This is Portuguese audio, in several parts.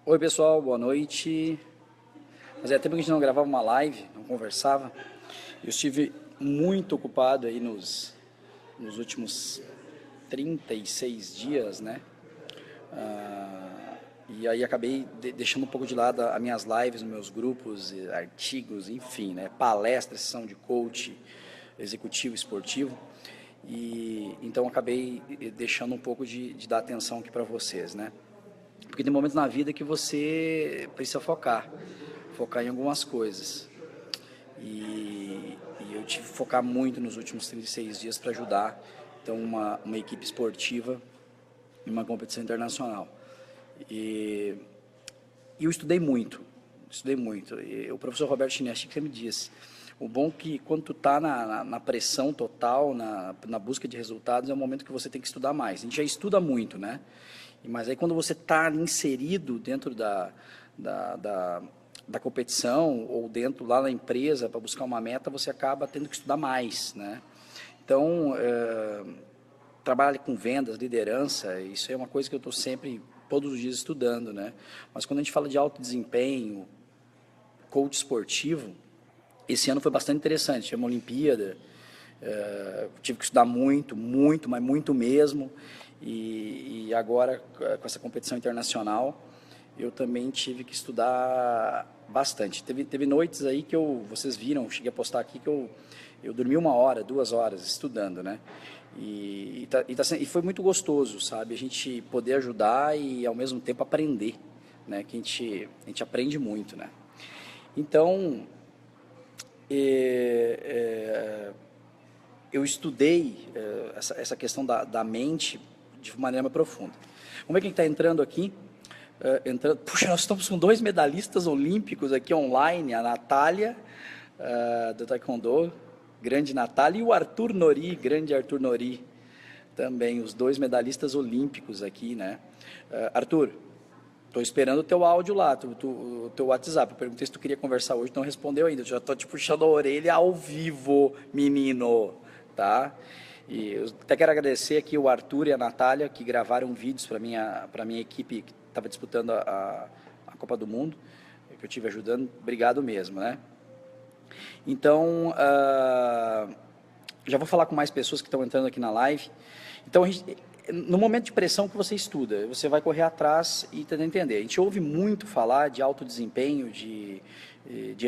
Oi pessoal, boa noite. Fazia tempo que a gente não gravava uma live, não conversava. Eu estive muito ocupado aí nos últimos 36 dias, né? E aí acabei deixando um pouco de lado as minhas lives, nos meus grupos, artigos, enfim, né? Palestras, sessão de coach, executivo, esportivo. E então acabei deixando um pouco de dar atenção aqui para vocês, né? Porque tem momentos na vida que você precisa focar em algumas coisas. E eu tive que focar muito nos últimos 36 dias para ajudar então uma equipe esportiva em uma competição internacional. E, e eu estudei muito. E o professor Roberto Chineschi que me disse, o bom é que quando tu está na pressão total, na busca de resultados, é o momento que você tem que estudar mais. A gente já estuda muito, né? Mas aí quando você está inserido dentro da competição ou dentro lá na empresa para buscar uma meta, você acaba tendo que estudar mais, né? Então, trabalho com vendas, liderança, isso é uma coisa que eu estou sempre, todos os dias estudando, né? Mas quando a gente fala de alto desempenho, coach esportivo, esse ano foi bastante interessante, tinha uma Olimpíada, tive que estudar muito, mas muito mesmo, e agora com essa competição internacional, eu também tive que estudar bastante. Teve noites aí que vocês viram, cheguei a postar aqui que eu dormi 1 hora, 2 horas estudando, né? E foi muito gostoso, sabe? A gente poder ajudar e ao mesmo tempo aprender, né? Que a gente aprende muito, né? Então, eu estudei essa questão da mente de maneira mais profunda. Vamos ver quem está entrando aqui. Puxa, nós estamos com 2 medalhistas olímpicos aqui online, a Natália, do Taekwondo, grande Natália, e o Arthur Nori, grande Arthur Nori, também, os 2 medalhistas olímpicos aqui, né? Arthur, estou esperando o teu áudio lá, o teu WhatsApp. Eu perguntei se tu queria conversar hoje, não respondeu ainda. Eu já estou te puxando a orelha ao vivo, menino, tá? E eu até quero agradecer aqui o Arthur e a Natália, que gravaram vídeos para minha equipe que estava disputando a Copa do Mundo, que eu estive ajudando. Obrigado mesmo, né? Então, já vou falar com mais pessoas que estão entrando aqui na live. Então, no momento de pressão que você estuda, você vai correr atrás e tentar entender. A gente ouve muito falar de alto desempenho, de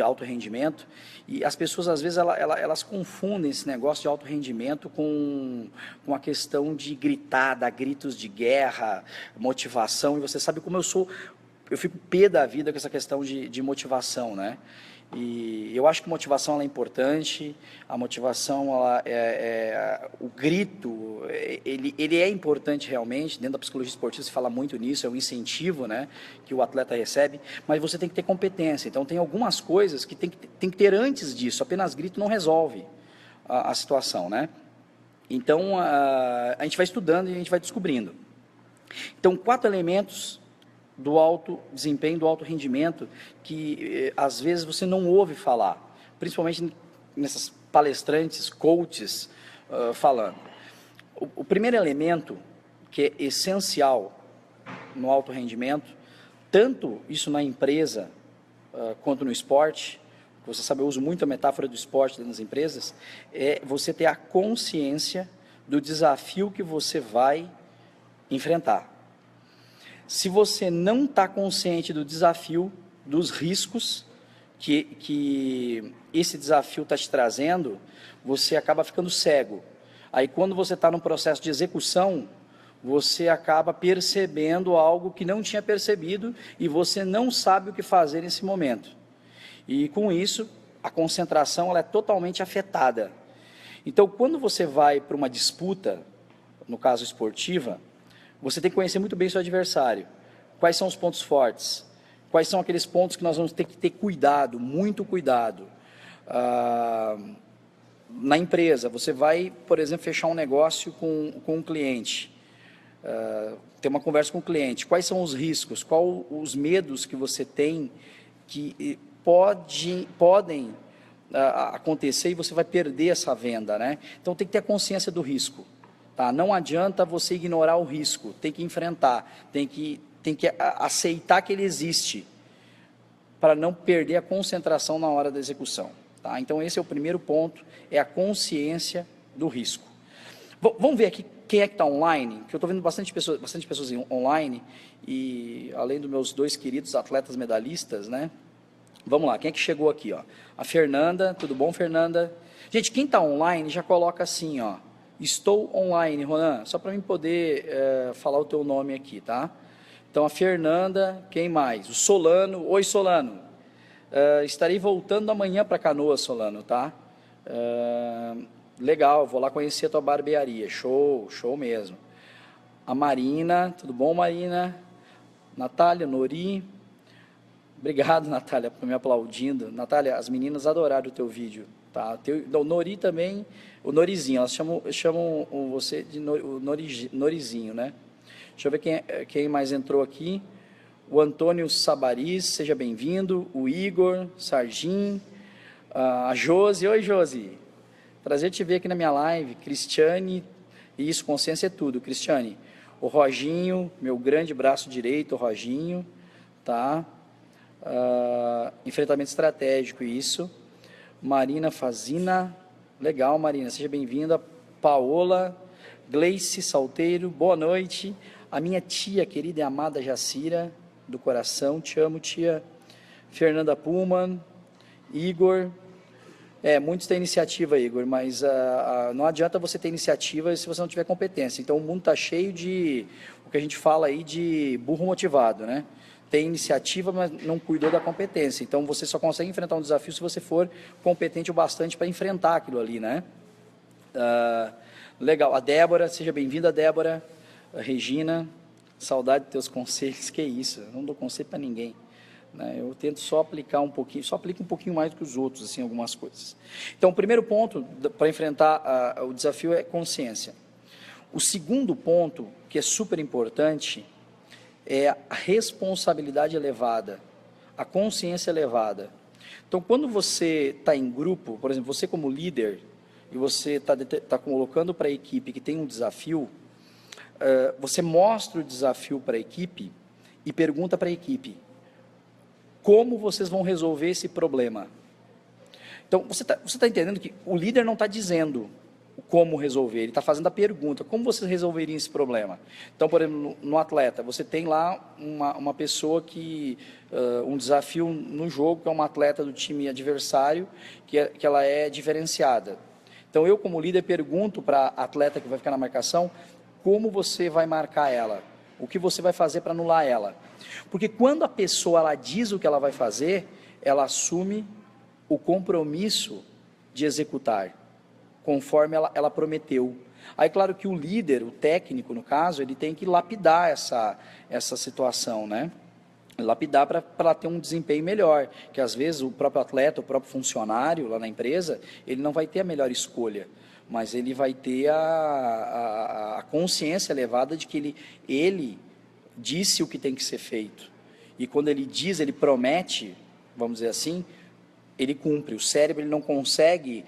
alto rendimento, e as pessoas, às vezes, elas confundem esse negócio de alto rendimento com a questão de gritar, dar gritos de guerra, motivação, e você sabe como eu fico pé da vida com essa questão de motivação, né? E eu acho que motivação ela é importante, a motivação, o grito, ele é importante realmente, dentro da psicologia esportiva se fala muito nisso, é um incentivo, né, que o atleta recebe, mas você tem que ter competência, então tem algumas coisas que tem que ter antes disso, apenas grito não resolve a situação, né? Então, a gente vai estudando e a gente vai descobrindo. Então, 4 elementos do alto desempenho, do alto rendimento, que às vezes você não ouve falar, principalmente nessas palestrantes, coaches, falando. O primeiro elemento, que é essencial no alto rendimento, tanto isso na empresa quanto no esporte, você sabe, eu uso muito a metáfora do esporte dentro das empresas, é você ter a consciência do desafio que você vai enfrentar. Se você não está consciente do desafio, dos riscos que esse desafio está te trazendo, você acaba ficando cego. Aí, quando você está no processo de execução, você acaba percebendo algo que não tinha percebido e você não sabe o que fazer nesse momento. E, com isso, a concentração ela é totalmente afetada. Então, quando você vai para uma disputa, no caso esportiva, você tem que conhecer muito bem o seu adversário. Quais são os pontos fortes? Quais são aqueles pontos que nós vamos ter que ter cuidado, muito cuidado? Na empresa, você vai, por exemplo, fechar um negócio com um cliente, ter uma conversa com o cliente. Quais são os riscos? Quais os medos que você tem que podem acontecer e você vai perder essa venda, né? Então, tem que ter a consciência do risco. Tá? Não adianta você ignorar o risco, tem que enfrentar, tem que tem que aceitar que ele existe, para não perder a concentração na hora da execução. Tá? Então, esse é o primeiro ponto, é a consciência do risco. Vamos ver aqui quem é que está online, que eu estou vendo bastante pessoas online, e além dos meus 2 queridos atletas medalhistas, né? Vamos lá, quem é que chegou aqui? Ó? A Fernanda, tudo bom, Fernanda? Gente, quem está online já coloca assim, ó, estou online, Ronan, só para mim poder falar o teu nome aqui, tá? Então, a Fernanda, quem mais? O Solano, oi Solano, estarei voltando amanhã para Canoas, Solano, tá? Legal, vou lá conhecer a tua barbearia, show, show mesmo. A Marina, tudo bom, Marina? Natália, Nori, obrigado, Natália, por me aplaudindo. Natália, as meninas adoraram o teu vídeo, tá? O Nori também, o Norizinho, elas chamam você de Norizinho, né? Deixa eu ver quem mais entrou aqui. O Antônio Sabariz, seja bem-vindo. O Igor, Sargin, a Josi. Oi, Josi. Prazer te ver aqui na minha live. Cristiane, isso, consciência é tudo. Cristiane, o Roginho, meu grande braço direito, o Roginho, tá? Enfrentamento estratégico, isso. Marina Fazina, legal, Marina, seja bem-vinda. Paola, Gleice Salteiro, boa noite. A minha tia querida e amada Jacira, do coração, te amo, tia. Fernanda Pullman, Igor, muitos têm iniciativa, Igor, mas não adianta você ter iniciativa se você não tiver competência. Então, o mundo está cheio de, o que a gente fala aí de burro motivado, né? Tem iniciativa, mas não cuidou da competência. Então, você só consegue enfrentar um desafio se você for competente o bastante para enfrentar aquilo ali, né? Legal. A Débora, seja bem-vinda, Débora. A Regina, saudade de teus conselhos, que isso, eu não dou conselho para ninguém, né? Eu tento só aplicar um pouquinho, só aplico um pouquinho mais do que os outros, assim, algumas coisas. Então, o primeiro ponto para enfrentar o desafio é consciência. O segundo ponto, que é super importante, é a responsabilidade elevada, a consciência elevada. Então, quando você está em grupo, por exemplo, você como líder, e você está colocando para a equipe que tem um desafio, você mostra o desafio para a equipe e pergunta para a equipe, como vocês vão resolver esse problema? Então, você tá entendendo que o líder não está dizendo como resolver, ele está fazendo a pergunta, como vocês resolveriam esse problema? Então, por exemplo, no atleta, você tem lá uma pessoa que, um desafio no jogo, que é uma atleta do time adversário, que ela é diferenciada. Então, eu como líder pergunto para a atleta que vai ficar na marcação, como você vai marcar ela? O que você vai fazer para anular ela? Porque quando a pessoa ela diz o que ela vai fazer, ela assume o compromisso de executar, conforme ela prometeu. Aí, claro que o líder, o técnico, no caso, ele tem que lapidar essa situação, né? Lapidar para ter um desempenho melhor, que às vezes o próprio atleta, o próprio funcionário lá na empresa, ele não vai ter a melhor escolha, mas ele vai ter a consciência elevada de que ele disse o que tem que ser feito. E quando ele diz, ele promete, vamos dizer assim, ele cumpre. O cérebro ele não consegue,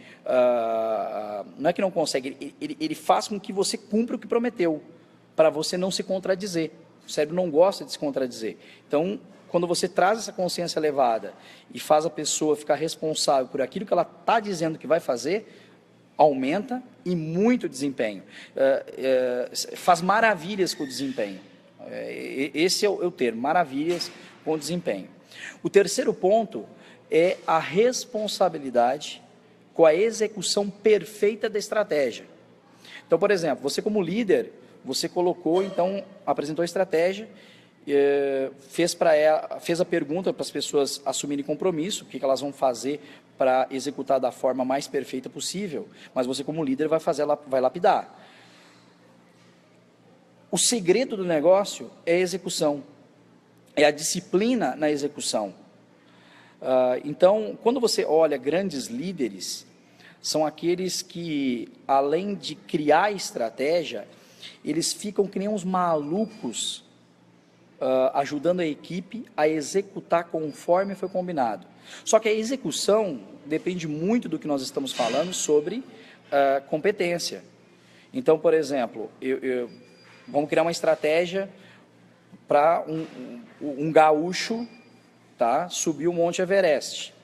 não é que não consegue, ele faz com que você cumpra o que prometeu, para você não se contradizer. O cérebro não gosta de se contradizer. Então, quando você traz essa consciência elevada e faz a pessoa ficar responsável por aquilo que ela está dizendo que vai fazer, aumenta e muito o desempenho. Faz maravilhas com o desempenho. Esse é o termo, maravilhas com o desempenho. O terceiro ponto é a responsabilidade com a execução perfeita da estratégia. Então, por exemplo, você como líder, você colocou, então, apresentou a estratégia, fez a pergunta para as pessoas assumirem compromisso, o que elas vão fazer para executar da forma mais perfeita possível, mas você como líder vai lapidar. O segredo do negócio é a execução, é a disciplina na execução. Então, quando você olha grandes líderes, são aqueles que, além de criar estratégia, eles ficam que nem uns malucos, ajudando a equipe a executar conforme foi combinado. Só que a execução depende muito do que nós estamos falando sobre competência. Então, por exemplo, vamos criar uma estratégia para um gaúcho, tá, subir o Monte Everest.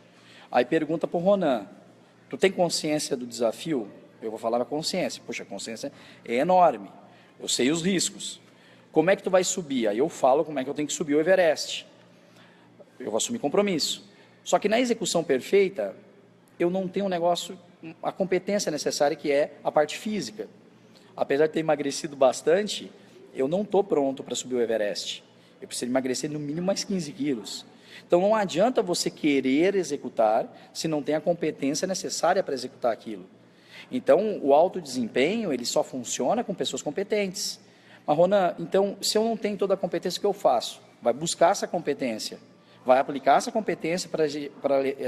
Aí pergunta para o Ronan, tu tem consciência do desafio? Eu vou falar a consciência. Poxa, a consciência é enorme. Eu sei os riscos. Como é que tu vai subir? Aí eu falo como é que eu tenho que subir o Everest. Eu vou assumir compromisso. Só que na execução perfeita, eu não tenho a competência necessária, que é a parte física. Apesar de ter emagrecido bastante, eu não estou pronto para subir o Everest. Eu preciso emagrecer no mínimo mais 15 quilos. Então, não adianta você querer executar se não tem a competência necessária para executar aquilo. Então, o alto desempenho, ele só funciona com pessoas competentes. Mas, Ronan, então, se eu não tenho toda a competência, o que eu faço? Vai buscar essa competência, vai aplicar essa competência para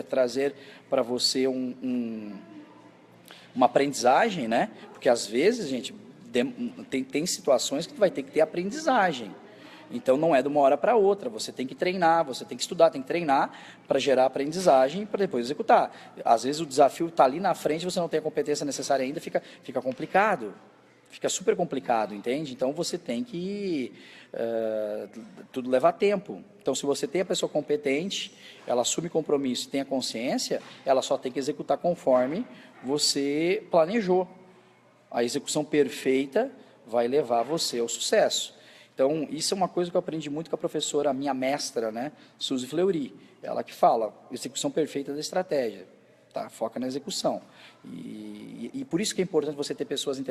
trazer para você uma aprendizagem, né? Porque, às vezes, gente, tem situações que tu vai ter que ter aprendizagem. Então, não é de uma hora para outra, você tem que treinar, você tem que estudar, tem que treinar para gerar aprendizagem para depois executar. Às vezes o desafio está ali na frente, você não tem a competência necessária ainda, fica complicado, fica super complicado, entende? Então, você tem que, tudo leva tempo. Então, se você tem a pessoa competente, ela assume compromisso, tem a consciência, ela só tem que executar conforme você planejou. A execução perfeita vai levar você ao sucesso. Então, isso é uma coisa que eu aprendi muito com a professora, a minha mestra, né, Suzy Fleury. Ela que fala, execução perfeita da estratégia, tá? Foca na execução. E por isso que é importante você ter pessoas,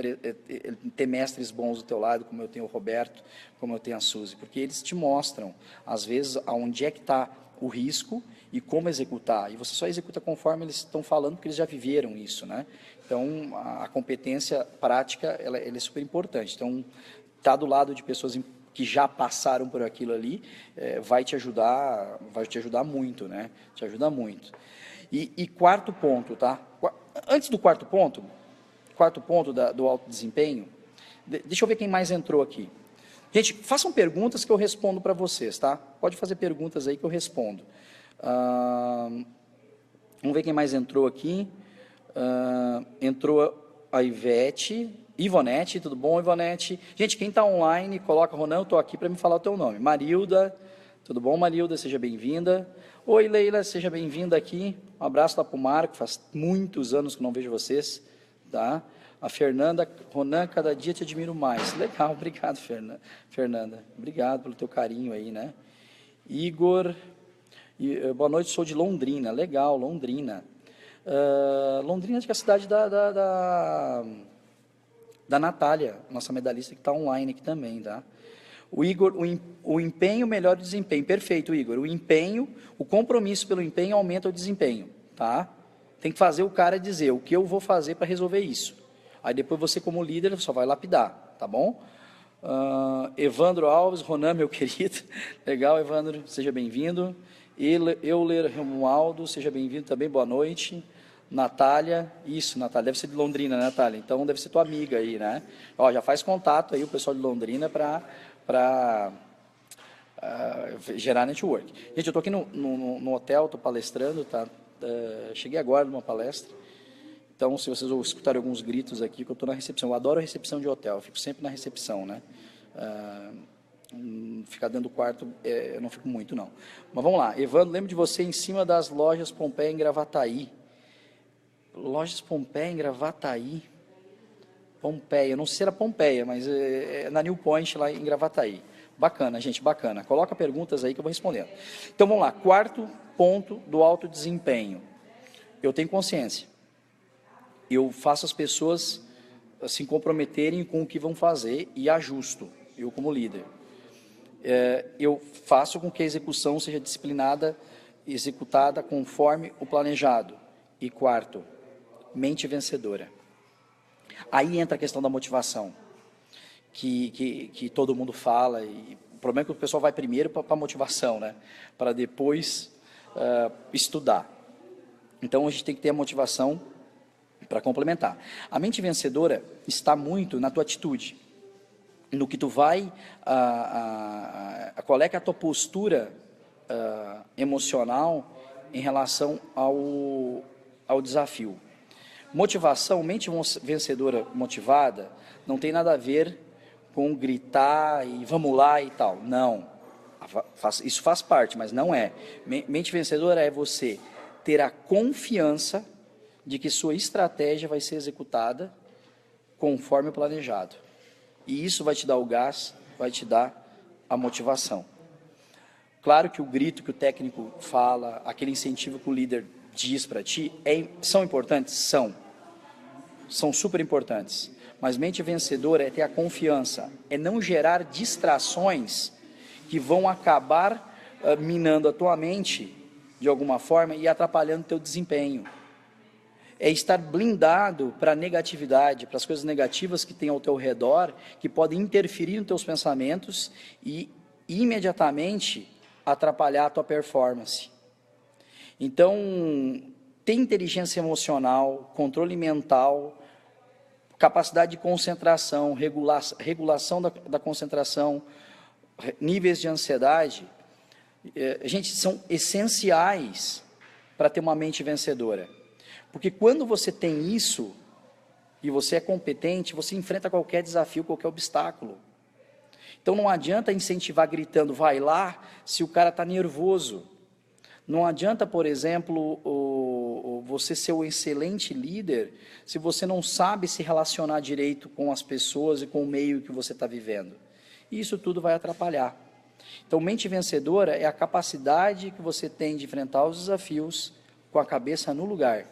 ter mestres bons do teu lado, como eu tenho o Roberto, como eu tenho a Suzy, porque eles te mostram, às vezes, aonde é que está o risco e como executar. E você só executa conforme eles estão falando, porque eles já viveram isso, né? Então, a competência prática, ela é super importante. Então, estar do lado de pessoas que já passaram por aquilo ali, vai te ajudar muito, né? Te ajuda muito. E quarto ponto, tá? Antes do quarto ponto do alto desempenho, deixa eu ver quem mais entrou aqui. Gente, façam perguntas que eu respondo para vocês, tá? Pode fazer perguntas aí que eu respondo. Vamos ver quem mais entrou aqui. Entrou a Ivonete, tudo bom, Ivonete? Gente, quem está online, coloca, Ronan, eu estou aqui para me falar o teu nome. Marilda, tudo bom, Marilda? Seja bem-vinda. Oi, Leila, seja bem-vinda aqui. Um abraço lá para o Marco, faz muitos anos que não vejo vocês, tá? A Fernanda, Ronan, cada dia te admiro mais. Legal, obrigado, Fernanda. Obrigado pelo teu carinho aí, né? Igor, boa noite, sou de Londrina. Legal, Londrina. Londrina é a cidade da Natália, nossa medalhista que está online aqui também, tá? O Igor, o empenho melhora o desempenho. Perfeito, Igor. O empenho, o compromisso pelo empenho aumenta o desempenho, tá? Tem que fazer o cara dizer o que eu vou fazer para resolver isso. Aí depois você, como líder, só vai lapidar, tá bom? Evandro Alves, Ronan, meu querido. Legal, Evandro, seja bem-vindo. Euler Romualdo, seja bem-vindo também, boa noite. Natália, isso, Natália, deve ser de Londrina, né, Natália? Então, deve ser tua amiga aí, né? Ó, já faz contato aí, o pessoal de Londrina, para gerar network. Gente, eu estou aqui no hotel, estou palestrando, tá? Cheguei agora numa palestra, então, se vocês escutarem alguns gritos aqui, que eu estou na recepção, eu adoro a recepção de hotel, eu fico sempre na recepção, né? Ficar dentro do quarto, eu não fico muito, não. Mas vamos lá, Evandro, lembro de você em cima das lojas Pompeia em Gravataí. Lojas Pompeia em Gravataí. Pompeia, não sei se era Pompeia, mas é na New Point, lá em Gravataí. Bacana, gente, bacana. Coloca perguntas aí que eu vou respondendo. Então, vamos lá. Quarto ponto do alto desempenho. Eu tenho consciência. Eu faço as pessoas se comprometerem com o que vão fazer e ajusto, eu como líder. Eu faço com que a execução seja disciplinada, executada conforme o planejado. E quarto, mente vencedora. Aí entra a questão da motivação, que todo mundo fala, e o problema é que o pessoal vai primeiro para a motivação, né? Para depois estudar. Então, a gente tem que ter a motivação para complementar. A mente vencedora está muito na tua atitude, no que tu vai, qual é que é a tua postura emocional em relação ao desafio. Motivação, mente vencedora motivada, não tem nada a ver com gritar e vamos lá e tal. Não. Isso faz parte, mas não é. Mente vencedora é você ter a confiança de que sua estratégia vai ser executada conforme o planejado. E isso vai te dar o gás, vai te dar a motivação. Claro que o grito que o técnico fala, aquele incentivo que o líder diz para ti, são importantes? São super importantes. Mas mente vencedora é ter a confiança, é não gerar distrações que vão acabar minando a tua mente de alguma forma e atrapalhando o teu desempenho. É estar blindado para a negatividade, para as coisas negativas que tem ao teu redor, que podem interferir nos teus pensamentos e imediatamente atrapalhar a tua performance. Então, ter inteligência emocional, controle mental, capacidade de concentração, regulação da concentração, níveis de ansiedade, gente, são essenciais para ter uma mente vencedora. Porque quando você tem isso, e você é competente, você enfrenta qualquer desafio, qualquer obstáculo. Então não adianta incentivar gritando, vai lá, se o cara está nervoso. Não adianta, por exemplo, você ser um excelente líder, se você não sabe se relacionar direito com as pessoas e com o meio que você está vivendo. E isso tudo vai atrapalhar. Então, mente vencedora é a capacidade que você tem de enfrentar os desafios com a cabeça no lugar,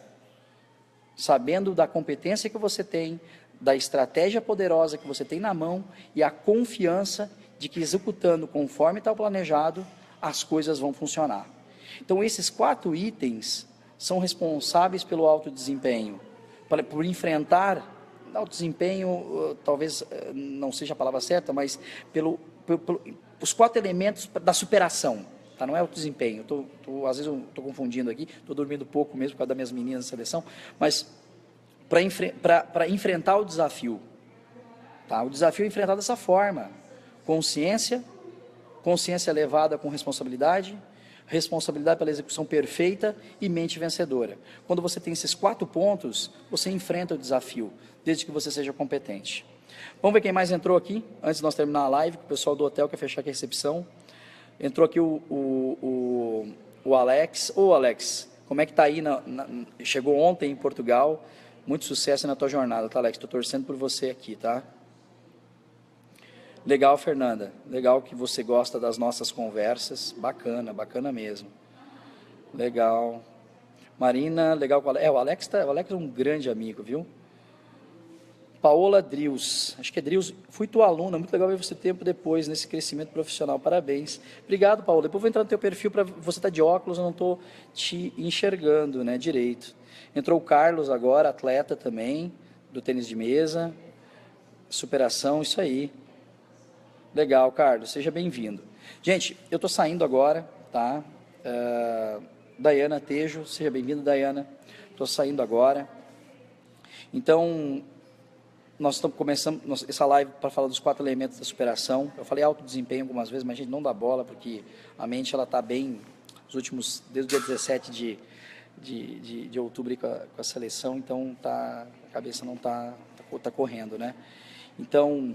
sabendo da competência que você tem, da estratégia poderosa que você tem na mão e a confiança de que executando conforme está planejado, as coisas vão funcionar. Então, esses 4 itens são responsáveis pelo alto desempenho, por enfrentar, alto desempenho, talvez não seja a palavra certa, mas os 4 elementos da superação. Tá? Não é alto desempenho, às vezes eu estou confundindo aqui, estou dormindo pouco mesmo por causa das minhas meninas na seleção, mas para enfrentar o desafio. Tá? O desafio é enfrentar dessa forma, consciência elevada com responsabilidade pela execução perfeita e mente vencedora. Quando você tem esses 4 pontos, você enfrenta o desafio, desde que você seja competente. Vamos ver quem mais entrou aqui, antes de nós terminar a live, que o pessoal do hotel quer fechar aqui a recepção. Entrou aqui o Alex. Ô Alex, como é que está aí? Chegou ontem em Portugal, muito sucesso na tua jornada, tá, Alex? Estou torcendo por você aqui, tá? Legal, Fernanda. Legal que você gosta das nossas conversas. Bacana, bacana mesmo. Legal. Marina, legal. O Alex é um grande amigo, viu? Paola Drius. Acho que é Drius. Fui tua aluna. Muito legal ver você tempo depois nesse crescimento profissional. Parabéns. Obrigado, Paola. Depois vou entrar no teu perfil para você estar de óculos. Eu não estou te enxergando, né, direito. Entrou o Carlos agora, atleta também, do tênis de mesa. Superação, isso aí. Legal, Carlos, seja bem-vindo. Gente, eu estou saindo agora, tá? Daiana Tejo, seja bem-vinda, Daiana. Estou saindo agora. Então, nós estamos começando essa live para falar dos 4 elementos da superação. Eu falei alto desempenho algumas vezes, mas a gente não dá bola, porque a mente está bem, desde o dia 17 de outubro com a seleção, então a cabeça não está correndo, né? Então,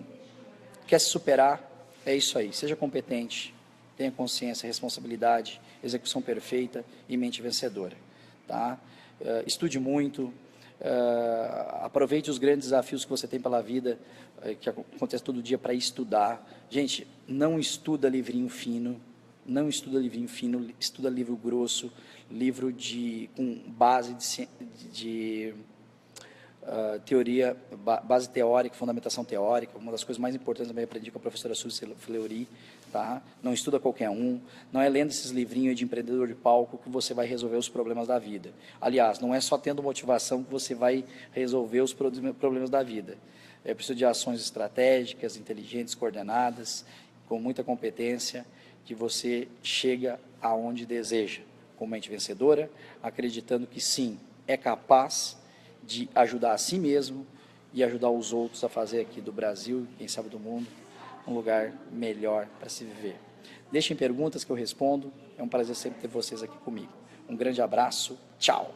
quer se superar, é isso aí, seja competente, tenha consciência, responsabilidade, execução perfeita e mente vencedora, tá? Estude muito, aproveite os grandes desafios que você tem pela vida, que acontece todo dia para estudar. Gente, não estuda livrinho fino, estuda livro grosso, livro com base de teoria, base teórica, fundamentação teórica. Uma das coisas mais importantes também aprendi com a professora Suzy Fleury, tá? Não estuda qualquer um, não é lendo esses livrinhos de empreendedor de palco que você vai resolver os problemas da vida. Aliás, não é só tendo motivação que você vai resolver os problemas da vida. É preciso de ações estratégicas, inteligentes, coordenadas, com muita competência, que você chega aonde deseja, com mente vencedora, acreditando que sim, é capaz de ajudar a si mesmo e ajudar os outros a fazer aqui do Brasil, quem sabe do mundo, um lugar melhor para se viver. Deixem perguntas que eu respondo, é um prazer sempre ter vocês aqui comigo. Um grande abraço, tchau!